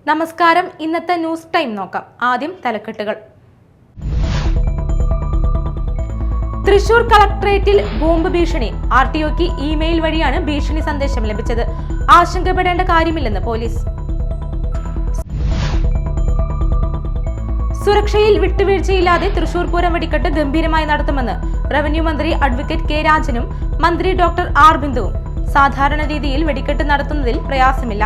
നമസ്കാരം. ഇന്നത്തെ news time നോക്കാം. ആദ്യം തലക്കെട്ടുകൾ. തൃശൂർ കളക്ടറേറ്റിൽ ബോംബ് ഭീഷണി. RTOക്ക് ഇമെയിൽ വഴിയാണ് ഭീഷണി സന്ദേശം ലഭിച്ചത്. ആശങ്കപ്പെടേണ്ട കാര്യമില്ലെന്ന് പോലീസ്. സുരക്ഷയിൽ വിട്ടുവീഴ്ചയില്ലാതെ തൃശൂർ പൂരം വെടിക്കെട്ട് ഗംഭീരമായി നടത്തുമെന്ന് റവന്യൂ മന്ത്രി അഡ്വക്കേറ്റ് കെ രാജനും മന്ത്രി ഡോക്ടർ ആർ ബിന്ദുവും. സാധാരണ രീതിയിൽ വെടിക്കെട്ട് നടത്തുന്നതിൽ പ്രയാസമില്ല.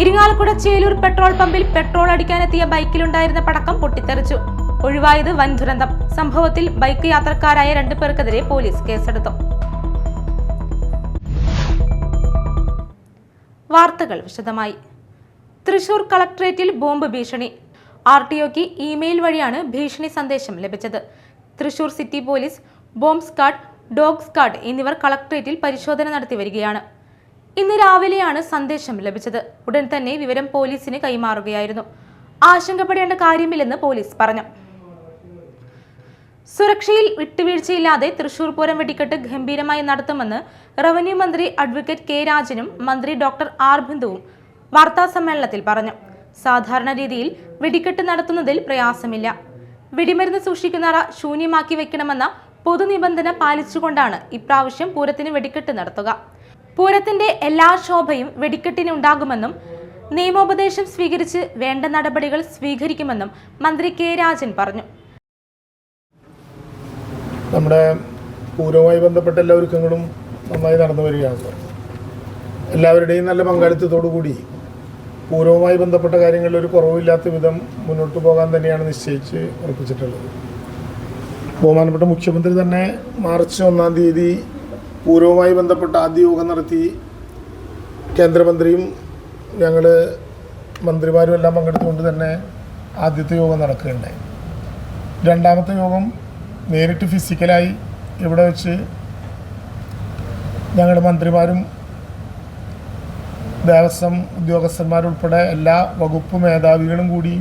ഇരിങ്ങാലക്കുട ചേലൂർ പെട്രോൾ പമ്പിൽ പെട്രോൾ അടിക്കാനെത്തിയ ബൈക്കിലുണ്ടായിരുന്ന പടക്കം പൊട്ടിത്തെറിച്ചു. ഒഴിവായത് വൻ ദുരന്തം. സംഭവത്തിൽ ബൈക്ക് യാത്രക്കാരായ 2 പേർക്കെതിരെ പോലീസ് കേസെടുത്തു. വാർത്തകൾ വിശദമായി. തൃശൂർ കളക്ടറേറ്റിൽ ബോംബ് ഭീഷണി. RTOക്ക് ഇമെയിൽ വഴിയാണ് ഭീഷണി സന്ദേശം ലഭിച്ചത്. Thrissur city police, bomb squad, dog squad എന്നിവർ കളക്ടറേറ്റിൽ പരിശോധന നടത്തി വരികയാണ്. ഇന്ന് രാവിലെയാണ് സന്ദേശം ലഭിച്ചത്. ഉടൻ തന്നെ വിവരം പോലീസിന് കൈമാറുകയായിരുന്നു. ആശങ്കപ്പെടേണ്ട കാര്യമില്ലെന്ന് പോലീസ് പറഞ്ഞു. സുരക്ഷയിൽ വിട്ടുവീഴ്ചയില്ലാതെ തൃശൂർ പൂരം വെടിക്കെട്ട് ഗംഭീരമായി നടത്തുമെന്ന് റവന്യൂ മന്ത്രി അഡ്വക്കേറ്റ് കെ രാജനും മന്ത്രി ഡോക്ടർ ആർ ബിന്ദുവും വാർത്താസമ്മേളനത്തിൽ പറഞ്ഞു. സാധാരണ രീതിയിൽ വെടിക്കെട്ട് നടത്തുന്നതിൽ പ്രയാസമില്ല. വെടിമരുന്ന് സൂക്ഷിക്കുന്നറ ശൂന്യമാക്കി വെക്കണമെന്ന പൊതുനിബന്ധന പാലിച്ചുകൊണ്ടാണ് ഇപ്രാവശ്യം പൂരത്തിന് വെടിക്കെട്ട് നടത്തുക. പൂരത്തിന്റെ എല്ലാ ശോഭയും വെടിക്കെട്ടിന് ഉണ്ടാകുമെന്നും നിയമോപദേശം സ്വീകരിച്ച് വേണ്ട നടപടികൾ സ്വീകരിക്കുമെന്നും മന്ത്രി കെ രാജൻ പറഞ്ഞു. നമ്മുടെ പൂരവുമായി ബന്ധപ്പെട്ട എല്ലാ ഒരുക്കങ്ങളും നന്നായി നടന്നു വരികയാണ്. എല്ലാവരുടെയും നല്ല പങ്കാളിത്തത്തോടുകൂടി പൂരവുമായി ബന്ധപ്പെട്ട കാര്യങ്ങളിൽ ഒരു കുറവില്ലാത്ത വിധം മുന്നോട്ട് പോകാൻ തന്നെയാണ് നിശ്ചയിച്ച് ഉറപ്പിച്ചിട്ടുള്ളത്. ബഹുമാനപ്പെട്ട മുഖ്യമന്ത്രി തന്നെ മാർച്ച് 1-ാം തീയതി പൂരവുമായി ബന്ധപ്പെട്ട ആദ്യ യോഗം നടത്തി. കേന്ദ്രമന്ത്രിയും ഞങ്ങൾ മന്ത്രിമാരും എല്ലാം പങ്കെടുത്തുകൊണ്ട് തന്നെ ആദ്യത്തെ യോഗം നടക്കുകയുണ്ടായി. രണ്ടാമത്തെ യോഗം നേരിട്ട് ഫിസിക്കലായി ഇവിടെ വെച്ച് ഞങ്ങൾ മന്ത്രിമാരും ദേവസ്വം ഉദ്യോഗസ്ഥന്മാരുൾപ്പെടെ എല്ലാ വകുപ്പ് മേധാവികളും കൂടി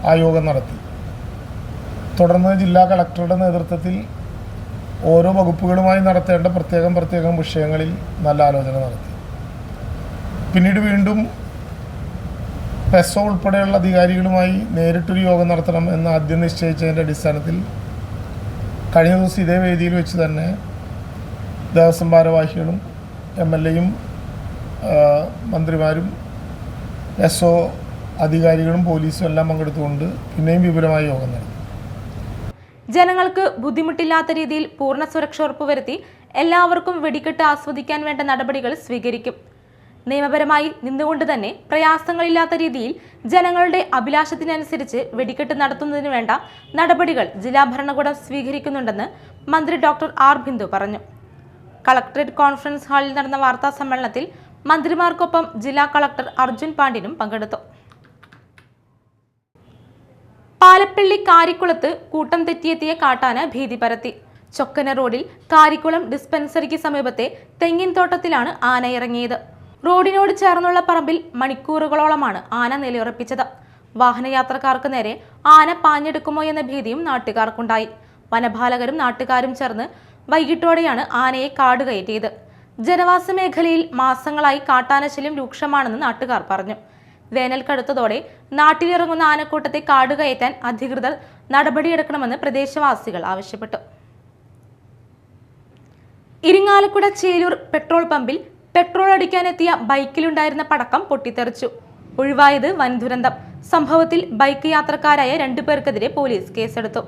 ആ യോഗം നടത്തി. തുടർന്ന് ജില്ലാ കളക്ടറുടെ നേതൃത്വത്തിൽ ഓരോ വകുപ്പുകളുമായി നടത്തേണ്ട പ്രത്യേകം വിഷയങ്ങളിൽ നല്ല ആലോചന നടത്തി. പിന്നീട് വീണ്ടും PESO ഉൾപ്പെടെയുള്ള അധികാരികളുമായി നേരിട്ടൊരു യോഗം നടത്തണം എന്ന് ആദ്യം നിശ്ചയിച്ചതിൻ്റെ അടിസ്ഥാനത്തിൽ കഴിഞ്ഞ ദിവസം ഇതേ വേദിയിൽ വെച്ച് തന്നെ ദേവസ്വം ഭാരവാഹികളും MLAയും മന്ത്രിമാരും PESO അധികാരികളും പോലീസും എല്ലാം പങ്കെടുത്തുകൊണ്ട് പിന്നെയും വിപുലമായ യോഗം നടത്തി. ജനങ്ങൾക്ക് ബുദ്ധിമുട്ടില്ലാത്ത രീതിയിൽ പൂർണ്ണ സുരക്ഷ ഉറപ്പുവരുത്തി എല്ലാവർക്കും വെടിക്കെട്ട് ആസ്വദിക്കാൻ വേണ്ട നടപടികൾ സ്വീകരിക്കും. നിയമപരമായി നിന്നുകൊണ്ട് തന്നെ പ്രയാസങ്ങളില്ലാത്ത രീതിയിൽ ജനങ്ങളുടെ അഭിലാഷത്തിനനുസരിച്ച് വെടിക്കെട്ട് നടത്തുന്നതിന് വേണ്ട നടപടികൾ ജില്ലാ ഭരണകൂടം സ്വീകരിക്കുന്നുണ്ടെന്ന് മന്ത്രി ഡോക്ടർ ആർ ബിന്ദു പറഞ്ഞു. കളക്ടറേറ്റ് കോൺഫറൻസ് ഹാളിൽ നടന്ന വാർത്താ സമ്മേളനത്തിൽ മന്ത്രിമാർക്കൊപ്പം ജില്ലാ കളക്ടർ അർജുൻ പാണ്ഡ്യനും പങ്കെടുത്തു. പാലപ്പള്ളി കാരിക്കുളത്ത് കൂട്ടം തെറ്റിയെത്തിയ കാട്ടാന ഭീതി പരത്തി. ചൊക്കന റോഡിൽ കാരിക്കുളം ഡിസ്പെൻസറിക്ക് സമീപത്തെ തെങ്ങിൻ തോട്ടത്തിലാണ് ആന ഇറങ്ങിയത്. റോഡിനോട് ചേർന്നുള്ള പറമ്പിൽ മണിക്കൂറുകളോളമാണ് ആന നിലയുറപ്പിച്ചത്. വാഹനയാത്രക്കാർക്ക് നേരെ ആന പാഞ്ഞെടുക്കുമോ എന്ന ഭീതിയും നാട്ടുകാർക്കുണ്ടായി. വനപാലകരും നാട്ടുകാരും ചേർന്ന് വൈകിട്ടോടെയാണ് ആനയെ കാടുകയറ്റിയത്. ജനവാസ മേഖലയിൽ മാസങ്ങളായി കാട്ടാനശല്യം രൂക്ഷമാണെന്ന് നാട്ടുകാർ പറഞ്ഞു. വേനൽ കടുത്തതോടെ നാട്ടിലിറങ്ങുന്ന ആനക്കൂട്ടത്തെ കാടുകയറ്റാൻ അധികൃതർ നടപടിയെടുക്കണമെന്ന് പ്രദേശവാസികൾ ആവശ്യപ്പെട്ടു. ഇരിങ്ങാലക്കുട ചേലൂർ പെട്രോൾ പമ്പിൽ പെട്രോൾ അടിക്കാനെത്തിയ ബൈക്കിലുണ്ടായിരുന്ന പടക്കം പൊട്ടിത്തെറിച്ചു. ഒഴിവായത് വൻ ദുരന്തം. സംഭവത്തിൽ ബൈക്ക് യാത്രക്കാരായ 2 പേർക്കെതിരെ പോലീസ് കേസെടുത്തു.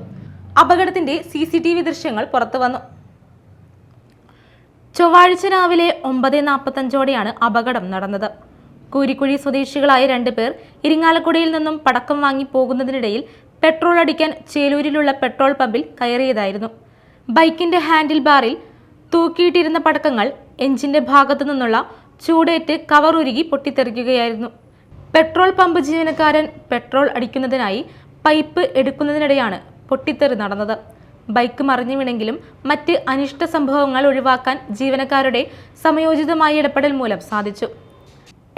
അപകടത്തിന്റെ CCTV ദൃശ്യങ്ങൾ പുറത്തുവന്നു. ചൊവ്വാഴ്ച രാവിലെ 9:45ഓടെയാണ് അപകടം നടന്നത്. കൂരിക്കുഴി സ്വദേശികളായ 2 പേർ ഇരിങ്ങാലക്കുടയിൽ നിന്നും പടക്കം വാങ്ങി പോകുന്നതിനിടയിൽ പെട്രോൾ അടിക്കാൻ ചേലൂരിലുള്ള പെട്രോൾ പമ്പിൽ കയറിയതായിരുന്നു. ബൈക്കിന്റെ ഹാൻഡിൽ ബാറിൽ തൂക്കിയിട്ടിരുന്ന പടക്കങ്ങൾ എഞ്ചിന്റെ ഭാഗത്തു നിന്നുള്ള ചൂടേറ്റ് കവർ ഉരുകി പൊട്ടിത്തെറിക്കുകയായിരുന്നു. പെട്രോൾ പമ്പ് ജീവനക്കാരൻ പെട്രോൾ അടിക്കുന്നതിനായി പൈപ്പ് എടുക്കുന്നതിനിടെയാണ് പൊട്ടിത്തെറി നടന്നത്. ബൈക്ക് മറിഞ്ഞു വീണെങ്കിലും മറ്റ് അനിഷ്ട സംഭവങ്ങൾ ഒഴിവാക്കാൻ ജീവനക്കാരുടെ സമയോചിതമായ ഇടപെടൽ മൂലം സാധിച്ചു.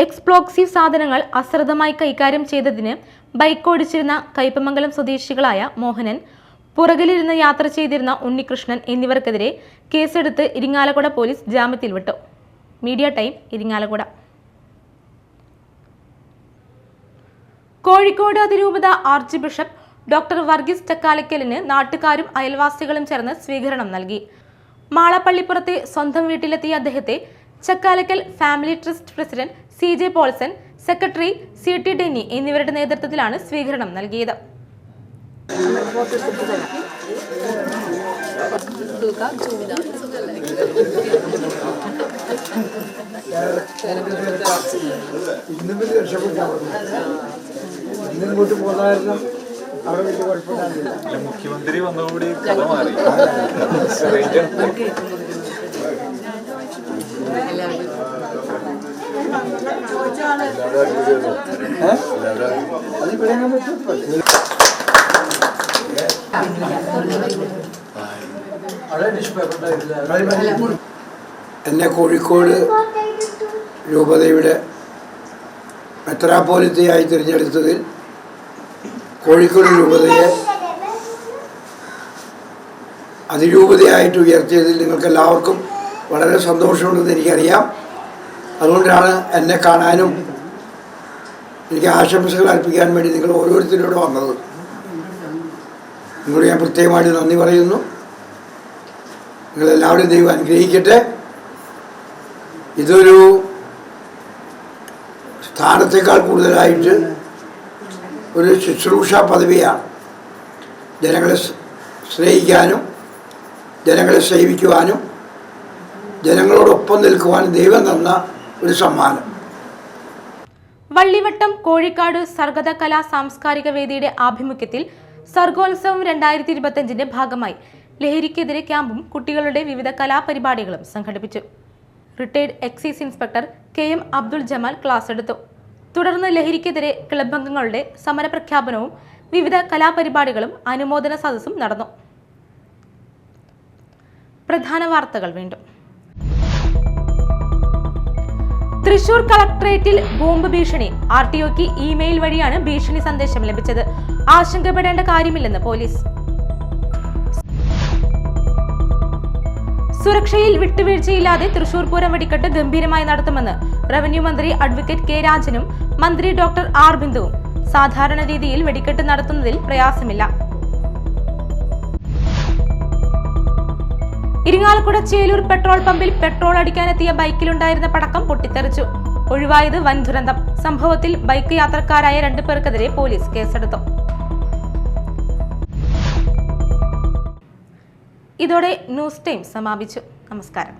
എക്സ്പ്ലോസീവ് സാധനങ്ങൾ അശ്രദ്ധമായി കൈകാര്യം ചെയ്തതിന് ബൈക്ക് ഓടിച്ചിരുന്ന കയ്പമംഗലം സ്വദേശികളായ മോഹനൻ, പുറകിലിരുന്ന് യാത്ര ചെയ്തിരുന്ന ഉണ്ണികൃഷ്ണൻ എന്നിവർക്കെതിരെ കേസെടുത്ത് ഇരിങ്ങാലക്കുട പോലീസ് ജാമ്യത്തിൽ വിട്ടു. Media time, Irinjalakuda. കോഴിക്കോട് അതിരൂപത ആർച്ച് ബിഷപ്പ് ഡോക്ടർ വർഗീസ് ചക്കാലക്കലിന് നാട്ടുകാരും അയൽവാസികളും ചേർന്ന് സ്വീകരണം നൽകി. മാളപ്പള്ളിപ്പുറത്തെ സ്വന്തം വീട്ടിലെത്തിയ അദ്ദേഹത്തെ Chakkalakkal family trust president CJ Paulson, secretary CT Denny എന്നിവരുടെ നേതൃത്വത്തിലാണ് സ്വീകരണം നൽകിയത്. മുഖ്യമന്ത്രി വന്നതോടുകൂടി കഥ മാറി. എന്നെ കോഴിക്കോട് രൂപതയുടെ മെത്രാപ്പോലിത്തയായി തിരഞ്ഞെടുത്തതിൽ കോഴിക്കോട് രൂപതയെ അതിരൂപതയായിട്ട് ഉയർത്തിയതിൽ നിങ്ങൾക്കെല്ലാവർക്കും വളരെ സന്തോഷമുണ്ടെന്ന് എനിക്കറിയാം. അതുകൊണ്ടാണ് എന്നെ കാണാനും എനിക്ക് ആശംസകൾ അർപ്പിക്കാൻ വേണ്ടി നിങ്ങൾ ഓരോരുത്തരോട് വന്നത്. നിങ്ങളോട് ഞാൻ പ്രത്യേകമായിട്ട് നന്ദി പറയുന്നു. നിങ്ങളെല്ലാവരും ദൈവം അനുഗ്രഹിക്കട്ടെ. ഇതൊരു സ്ഥാനത്തേക്കാൾ കൂടുതലായിട്ട് ഒരു ശുശ്രൂഷ പദവിയാണ്. ജനങ്ങളെ സ്നേഹിക്കാനും ജനങ്ങളെ സേവിക്കുവാനും ജനങ്ങളോടൊപ്പം നിൽക്കുവാനും ദൈവം തന്ന ഒരു സമ്മാനം. വള്ളിവട്ടം കോഴിക്കാട് സർഗത കലാ സാംസ്കാരിക വേദിയുടെ ആഭിമുഖ്യത്തിൽ സർഗോത്സവം 2025ന്റെ ഭാഗമായി ലഹരിക്കെതിരെ ക്യാമ്പും കുട്ടികളുടെ വിവിധ കലാപരിപാടികളും സംഘടിപ്പിച്ചു. Retired excise inspector KM Abdul Jamal class എടുത്തു. തുടർന്ന് ലഹരിക്കെതിരെ ക്ലബ് അംഗങ്ങളുടെ സമരപ്രഖ്യാപനവും വിവിധ കലാപരിപാടികളും അനുമോദന സദസ്സും നടന്നു. പ്രധാന വാർത്തകൾ വീണ്ടും. തൃശൂർ കളക്ടറേറ്റിൽ ബോംബ് ഭീഷണി. RTOക്ക് ഇമെയിൽ വഴിയാണ് ഭീഷണി സന്ദേശം ലഭിച്ചത്. ആശങ്കപ്പെടേണ്ട കാര്യമില്ലെന്ന് പോലീസ്. സുരക്ഷയിൽ വിട്ടുവീഴ്ചയില്ലാതെ തൃശൂർ പൂരം വെടിക്കെട്ട് ഗംഭീരമായി നടത്തുമെന്ന് റവന്യൂ മന്ത്രി അഡ്വക്കേറ്റ് K രാജനും മന്ത്രി ഡോക്ടർ R ബിന്ദുവും. സാധാരണ രീതിയിൽ വെടിക്കെട്ട് നടത്തുന്നതിൽ പ്രയാസമില്ല. ഇരിങ്ങാലക്കുട ചേലൂർ പെട്രോൾ പമ്പിൽ പെട്രോൾ അടിക്കാനെത്തിയ ബൈക്കിലുണ്ടായിരുന്ന പടക്കം പൊട്ടിത്തെറിച്ചു. ഒഴിവായത് വൻ ദുരന്തം. സംഭവത്തിൽ ബൈക്ക് യാത്രക്കാരായ 2 പേർക്കെതിരെ പോലീസ് കേസെടുത്തു. ഇതോടെ ന്യൂസ് ടൈം സമാപിച്ചു. നമസ്കാരം.